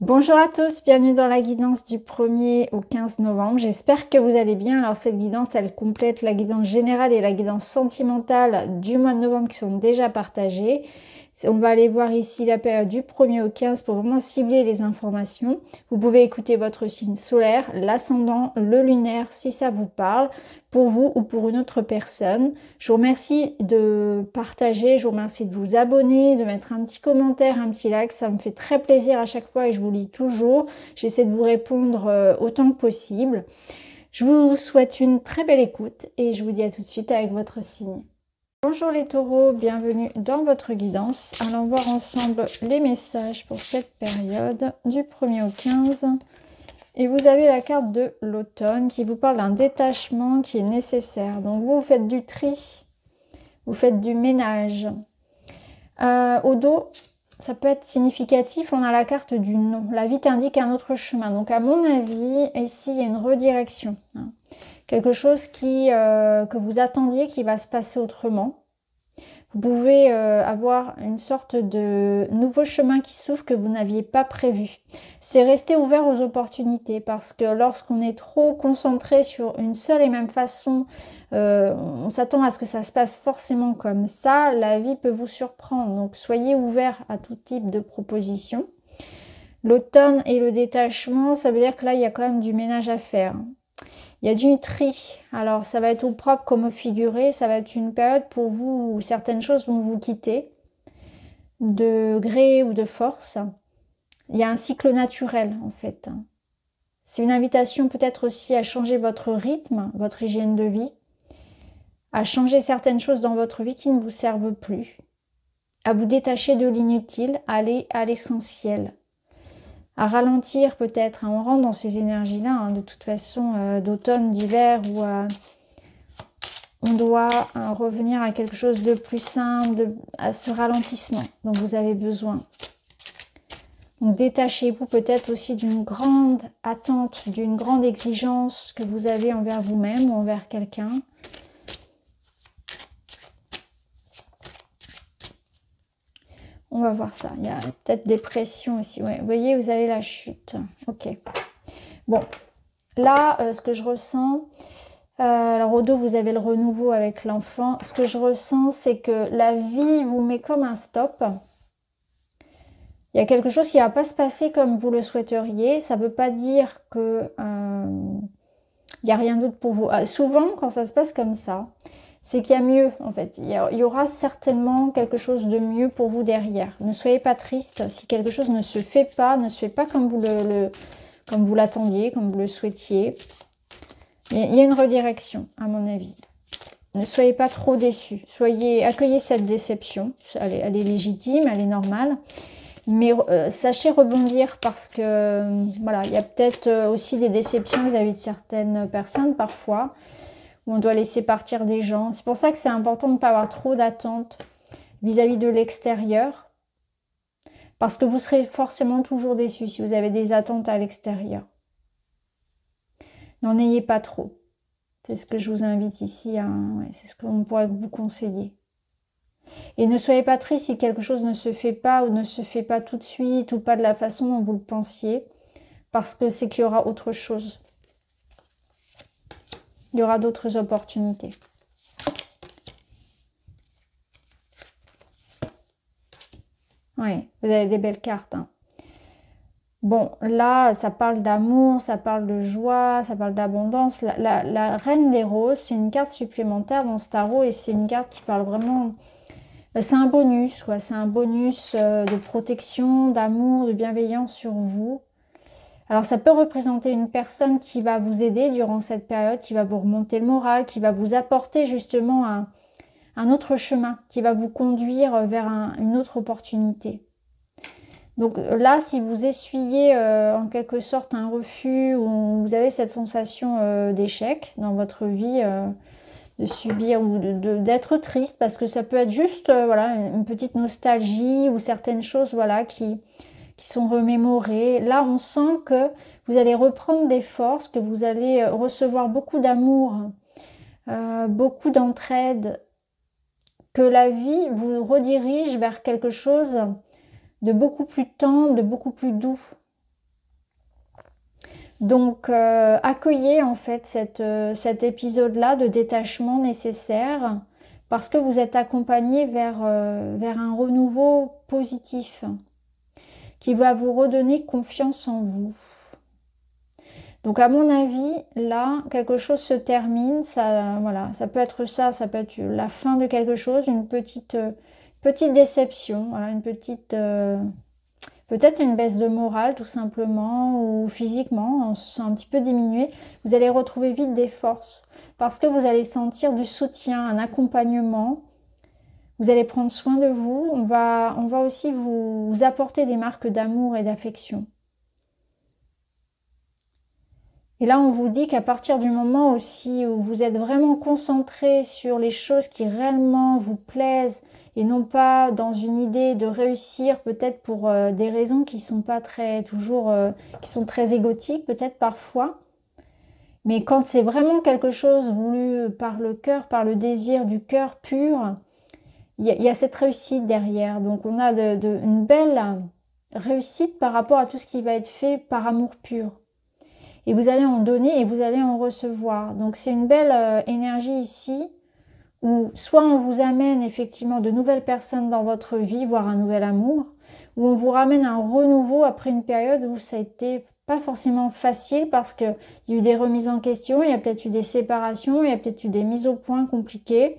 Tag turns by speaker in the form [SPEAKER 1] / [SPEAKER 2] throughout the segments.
[SPEAKER 1] Bonjour à tous, bienvenue dans la guidance du 1er au 15 novembre. J'espère que vous allez bien. Alors cette guidance, elle complète la guidance générale et la guidance sentimentale du mois de novembre qui sont déjà partagées. On va aller voir ici la période du 1er au 15 pour vraiment cibler les informations. Vous pouvez écouter votre signe solaire, l'ascendant, le lunaire si ça vous parle, pour vous ou pour une autre personne. Je vous remercie de partager, je vous remercie de vous abonner, de mettre un petit commentaire, un petit like. Ça me fait très plaisir à chaque fois et je vous lis toujours. J'essaie de vous répondre autant que possible. Je vous souhaite une très belle écoute et je vous dis à tout de suite avec votre signe. Bonjour les taureaux, bienvenue dans votre guidance. Allons voir ensemble les messages pour cette période du 1er au 15. Et vous avez la carte de l'automne qui vous parle d'un détachement qui est nécessaire. Donc vous faites du tri, vous faites du ménage. Au dos, ça peut être significatif, on a la carte du non. La vie t'indique un autre chemin. Donc à mon avis, ici il y a une redirection. Quelque chose que vous attendiez qui va se passer autrement. Vous pouvez avoir une sorte de nouveau chemin qui s'ouvre que vous n'aviez pas prévu. C'est rester ouvert aux opportunités parce que lorsqu'on est trop concentré sur une seule et même façon, on s'attend à ce que ça se passe forcément comme ça. La vie peut vous surprendre, donc soyez ouvert à tout type de propositions. L'automne et le détachement, ça veut dire que là, il y a quand même du ménage à faire. Il y a du tri, alors ça va être au propre comme au figuré, ça va être une période pour vous où certaines choses vont vous quitter, de gré ou de force. Il y a un cycle naturel en fait. C'est une invitation peut-être aussi à changer votre rythme, votre hygiène de vie, à changer certaines choses dans votre vie qui ne vous servent plus, à vous détacher de l'inutile, à aller à l'essentiel. À ralentir peut-être, on rentre dans ces énergies-là, de toute façon, d'automne, d'hiver, où on doit revenir à quelque chose de plus simple, à ce ralentissement dont vous avez besoin. Donc détachez-vous peut-être aussi d'une grande attente, d'une grande exigence que vous avez envers vous-même ou envers quelqu'un. On va voir ça. Il y a peut-être des pressions aussi. Ouais. Vous voyez, vous avez la chute. Ok. Bon. Là, ce que je ressens... alors au dos, vous avez le renouveau avec l'enfant. Ce que je ressens, c'est que la vie vous met comme un stop. Il y a quelque chose qui ne va pas se passer comme vous le souhaiteriez. Ça ne veut pas dire que il n'y a rien d'autre pour vous. Souvent, quand ça se passe comme ça, c'est qu'il y a mieux en fait. Il y aura certainement quelque chose de mieux pour vous derrière. Ne soyez pas triste si quelque chose ne se fait pas comme vous l'attendiez, comme vous le souhaitiez. Il y a une redirection à mon avis. Ne soyez pas trop déçus. Accueillez cette déception. Elle est légitime, elle est normale. Mais sachez rebondir parce que voilà, il y a peut-être aussi des déceptions vis-à-vis de certaines personnes parfois. Où on doit laisser partir des gens. C'est pour ça que c'est important de ne pas avoir trop d'attentes vis-à-vis de l'extérieur. Parce que vous serez forcément toujours déçus si vous avez des attentes à l'extérieur. N'en ayez pas trop. C'est ce que je vous invite ici. C'est ce qu'on pourrait vous conseiller. Et ne soyez pas triste si quelque chose ne se fait pas ou ne se fait pas tout de suite ou pas de la façon dont vous le pensiez. Parce que c'est qu'il y aura autre chose. Il y aura d'autres opportunités. Oui, vous avez des belles cartes. Bon, là, ça parle d'amour, ça parle de joie, ça parle d'abondance. La reine des roses, c'est une carte supplémentaire dans ce tarot et c'est une carte qui parle vraiment... C'est un bonus, quoi. C'est un bonus de protection, d'amour, de bienveillance sur vous. Alors ça peut représenter une personne qui va vous aider durant cette période, qui va vous remonter le moral, qui va vous apporter justement un autre chemin, qui va vous conduire vers une autre opportunité. Donc là, si vous essuyez en quelque sorte un refus ou vous avez cette sensation d'échec dans votre vie, de subir ou d'être triste, parce que ça peut être juste voilà, une petite nostalgie ou certaines choses voilà, qui sont remémorées. Là, on sent que vous allez reprendre des forces, que vous allez recevoir beaucoup d'amour, beaucoup d'entraide, que la vie vous redirige vers quelque chose de beaucoup plus tendre, de beaucoup plus doux. Donc, accueillez en fait cet épisode-là de détachement nécessaire parce que vous êtes accompagné vers un renouveau positif qui va vous redonner confiance en vous. Donc à mon avis, là, quelque chose se termine, ça, voilà, ça peut être ça, ça peut être la fin de quelque chose, une petite déception, voilà, une petite, peut-être une baisse de morale tout simplement, ou physiquement, on se sent un petit peu diminué. Vous allez retrouver vite des forces, parce que vous allez sentir du soutien, un accompagnement. Vous allez prendre soin de vous, on va aussi vous apporter des marques d'amour et d'affection. Et là, on vous dit qu'à partir du moment aussi où vous êtes vraiment concentré sur les choses qui réellement vous plaisent et non pas dans une idée de réussir peut-être pour des raisons qui sont pas très toujours, qui sont très égotiques peut-être parfois. Mais quand c'est vraiment quelque chose voulu par le cœur, par le désir du cœur pur, il y a cette réussite derrière. Donc on a une belle réussite par rapport à tout ce qui va être fait par amour pur. Et vous allez en donner et vous allez en recevoir. Donc c'est une belle énergie ici où soit on vous amène effectivement de nouvelles personnes dans votre vie, voire un nouvel amour, ou on vous ramène un renouveau après une période où ça a été pas forcément facile parce qu'il y a eu des remises en question, il y a peut-être eu des séparations, il y a peut-être eu des mises au point compliquées,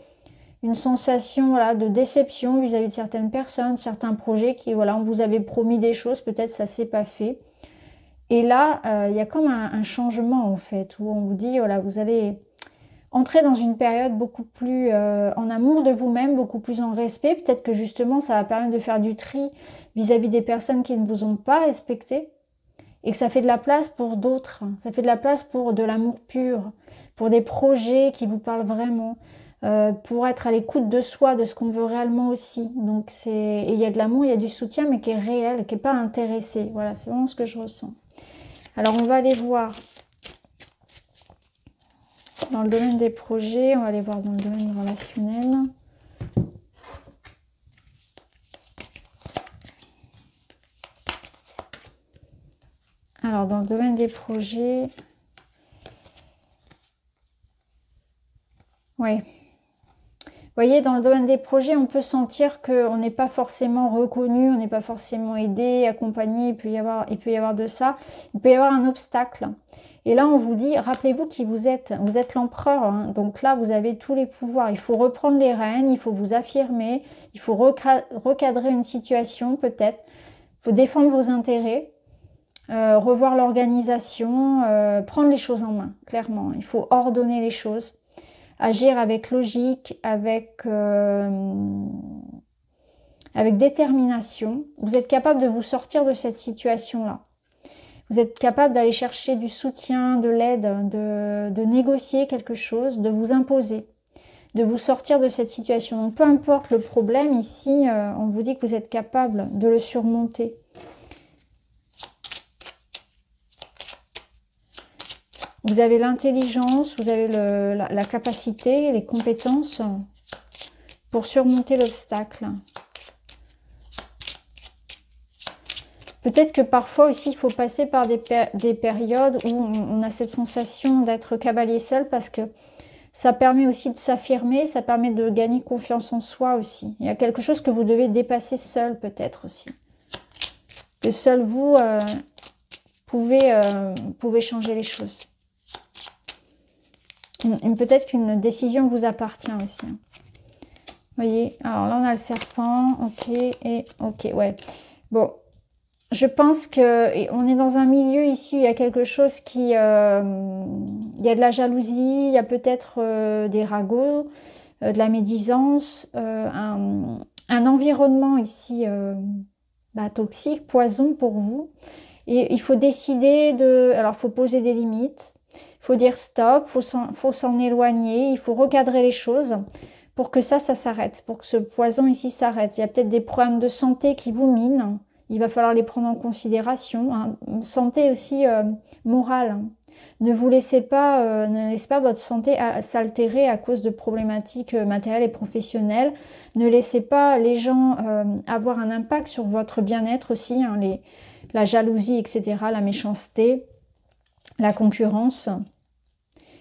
[SPEAKER 1] une sensation voilà, de déception vis-à-vis de certaines personnes, certains projets qui, voilà, on vous avait promis des choses, peut-être ça s'est pas fait. Et là, il y a comme un changement en fait, où on vous dit, voilà, vous allez entrer dans une période beaucoup plus en amour de vous-même, beaucoup plus en respect. Peut-être que justement, ça va permettre de faire du tri vis-à-vis des personnes qui ne vous ont pas respecté et que ça fait de la place pour d'autres. Ça fait de la place pour de l'amour pur, pour des projets qui vous parlent vraiment, pour être à l'écoute de soi, de ce qu'on veut réellement aussi. Donc et il y a de l'amour, il y a du soutien, mais qui est réel, qui n'est pas intéressé. Voilà, c'est vraiment ce que je ressens. Alors, on va aller voir dans le domaine des projets, on va aller voir dans le domaine relationnel. Alors, dans le domaine des projets, oui. Vous voyez, dans le domaine des projets, on peut sentir qu'on n'est pas forcément reconnu, on n'est pas forcément aidé, accompagné, il peut y avoir de ça. Il peut y avoir un obstacle. Et là, on vous dit, rappelez-vous qui vous êtes. Vous êtes l'empereur, hein. Donc là, vous avez tous les pouvoirs. Il faut reprendre les rênes, il faut vous affirmer, il faut recadrer une situation peut-être. Il faut défendre vos intérêts, revoir l'organisation, prendre les choses en main, clairement. Il faut ordonner les choses. Agir avec logique, avec détermination. Vous êtes capable de vous sortir de cette situation-là. Vous êtes capable d'aller chercher du soutien, de l'aide, de négocier quelque chose, de vous imposer, de vous sortir de cette situation. Donc peu importe le problème, ici, on vous dit que vous êtes capable de le surmonter. Vous avez l'intelligence, vous avez la capacité, les compétences pour surmonter l'obstacle. Peut-être que parfois aussi, il faut passer par des périodes où on a cette sensation d'être cavalier seul parce que ça permet aussi de s'affirmer, ça permet de gagner confiance en soi aussi. Il y a quelque chose que vous devez dépasser seul peut-être aussi. Que seul vous pouvez changer les choses. Peut-être qu'une décision vous appartient aussi. Vous voyez, alors là on a le serpent, ok, et ok, ouais. Bon, je pense que on est dans un milieu ici où il y a quelque chose qui... il y a de la jalousie, il y a peut-être des ragots, de la médisance, un environnement ici toxique, poison pour vous. Et il faut décider de... Alors, il faut poser des limites. Il faut dire stop, faut s'en éloigner, il faut recadrer les choses pour que ça s'arrête, pour que ce poison ici s'arrête. Il y a peut-être des problèmes de santé qui vous minent, il va falloir les prendre en considération. Hein. Santé aussi morale. Ne laissez pas votre santé s'altérer à cause de problématiques matérielles et professionnelles. Ne laissez pas les gens avoir un impact sur votre bien-être aussi, hein, la jalousie, etc., la méchanceté. la concurrence.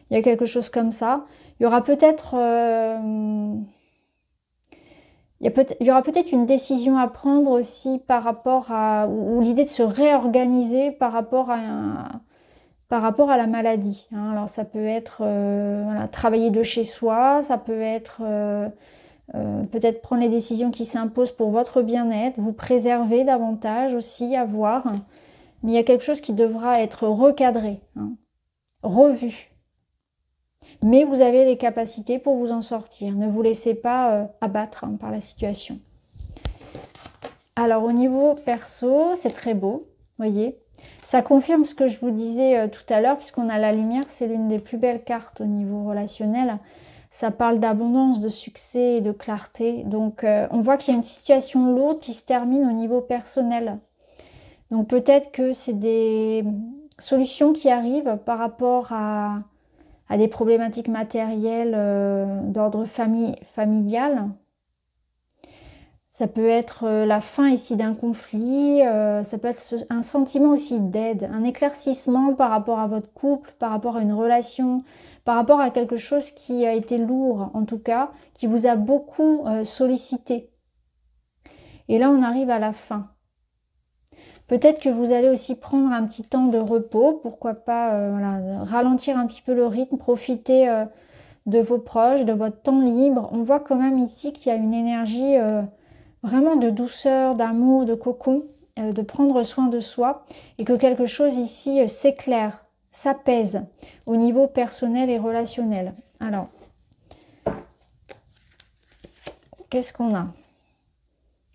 [SPEAKER 1] Il y a quelque chose comme ça. Il y aura peut-être il y aura peut-être une décision à prendre aussi par rapport à, ou l'idée de se réorganiser par rapport à la maladie. Hein. Alors ça peut être voilà, travailler de chez soi, ça peut être peut-être prendre les décisions qui s'imposent pour votre bien-être, vous préserver davantage aussi, à voir. Mais il y a quelque chose qui devra être recadré, hein, revu. Mais vous avez les capacités pour vous en sortir. Ne vous laissez pas abattre hein, par la situation. Alors au niveau perso, c'est très beau, voyez. Ça confirme ce que je vous disais tout à l'heure, puisqu'on a la lumière, c'est l'une des plus belles cartes au niveau relationnel. Ça parle d'abondance, de succès et de clarté. Donc on voit qu'il y a une situation lourde qui se termine au niveau personnel. Donc peut-être que c'est des solutions qui arrivent par rapport à des problématiques matérielles d'ordre familial. Ça peut être la fin ici d'un conflit, ça peut être un sentiment aussi d'aide, un éclaircissement par rapport à votre couple, par rapport à une relation, par rapport à quelque chose qui a été lourd en tout cas, qui vous a beaucoup sollicité. Et là on arrive à la fin. Peut-être que vous allez aussi prendre un petit temps de repos, pourquoi pas voilà, ralentir un petit peu le rythme, profiter de vos proches, de votre temps libre. On voit quand même ici qu'il y a une énergie vraiment de douceur, d'amour, de cocon, de prendre soin de soi et que quelque chose ici s'éclaire, s'apaise au niveau personnel et relationnel. Alors, qu'est-ce qu'on a ?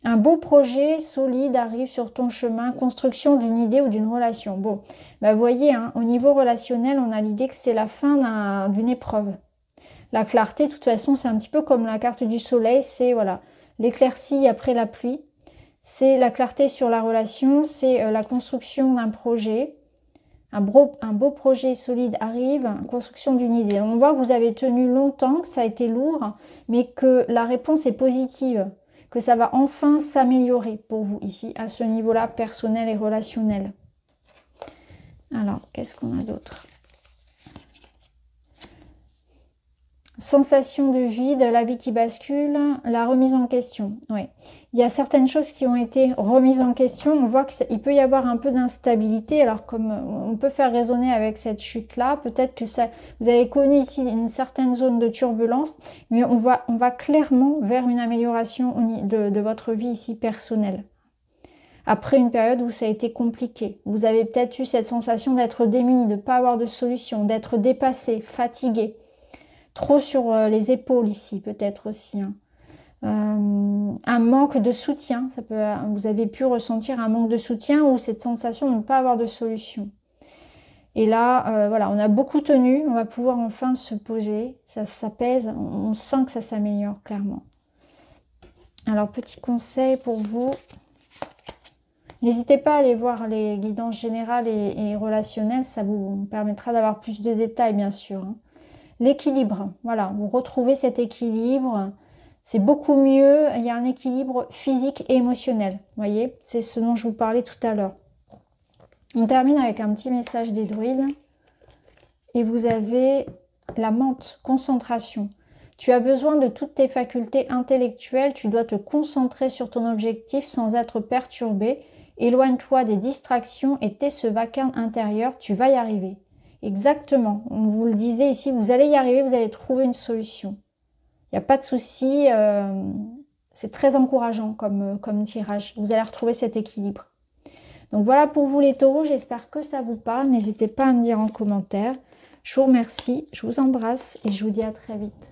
[SPEAKER 1] Un beau projet solide arrive sur ton chemin, construction d'une idée ou d'une relation. Bon, bah vous voyez, hein, au niveau relationnel, on a l'idée que c'est la fin d'une épreuve. La clarté, de toute façon, c'est un petit peu comme la carte du soleil, c'est voilà, l'éclaircie après la pluie. C'est la clarté sur la relation, c'est la construction d'un projet. Un beau projet solide arrive, construction d'une idée. On voit que vous avez tenu longtemps, que ça a été lourd, mais que la réponse est positive. Que ça va enfin s'améliorer pour vous ici, à ce niveau-là, personnel et relationnel. Alors, qu'est-ce qu'on a d'autre? Sensation de vide, la vie qui bascule, la remise en question. Oui, il y a certaines choses qui ont été remises en question. On voit qu'il peut y avoir un peu d'instabilité. Alors comme on peut faire raisonner avec cette chute-là, peut-être que ça, vous avez connu ici une certaine zone de turbulence, mais on va clairement vers une amélioration de votre vie ici personnelle. Après une période où ça a été compliqué, vous avez peut-être eu cette sensation d'être démuni, de ne pas avoir de solution, d'être dépassé, fatigué. Trop sur les épaules ici, peut-être aussi. Hein. Un manque de soutien, vous avez pu ressentir un manque de soutien ou cette sensation de ne pas avoir de solution. Et là, voilà, on a beaucoup tenu, on va pouvoir enfin se poser, ça s'apaise, on sent que ça s'améliore clairement. Alors, petit conseil pour vous, n'hésitez pas à aller voir les guidances générales et relationnelles, ça vous permettra d'avoir plus de détails, bien sûr. Hein. L'équilibre, voilà, vous retrouvez cet équilibre, c'est beaucoup mieux, il y a un équilibre physique et émotionnel, vous voyez, c'est ce dont je vous parlais tout à l'heure. On termine avec un petit message des druides, et vous avez la menthe, concentration. Tu as besoin de toutes tes facultés intellectuelles, tu dois te concentrer sur ton objectif sans être perturbé, éloigne-toi des distractions et tais ce vacarme intérieur, tu vas y arriver. Exactement, on vous le disait ici, vous allez y arriver, vous allez trouver une solution. Il n'y a pas de souci, c'est très encourageant comme tirage. Vous allez retrouver cet équilibre. Donc voilà pour vous les taureaux, j'espère que ça vous parle. N'hésitez pas à me dire en commentaire. Je vous remercie, je vous embrasse et je vous dis à très vite.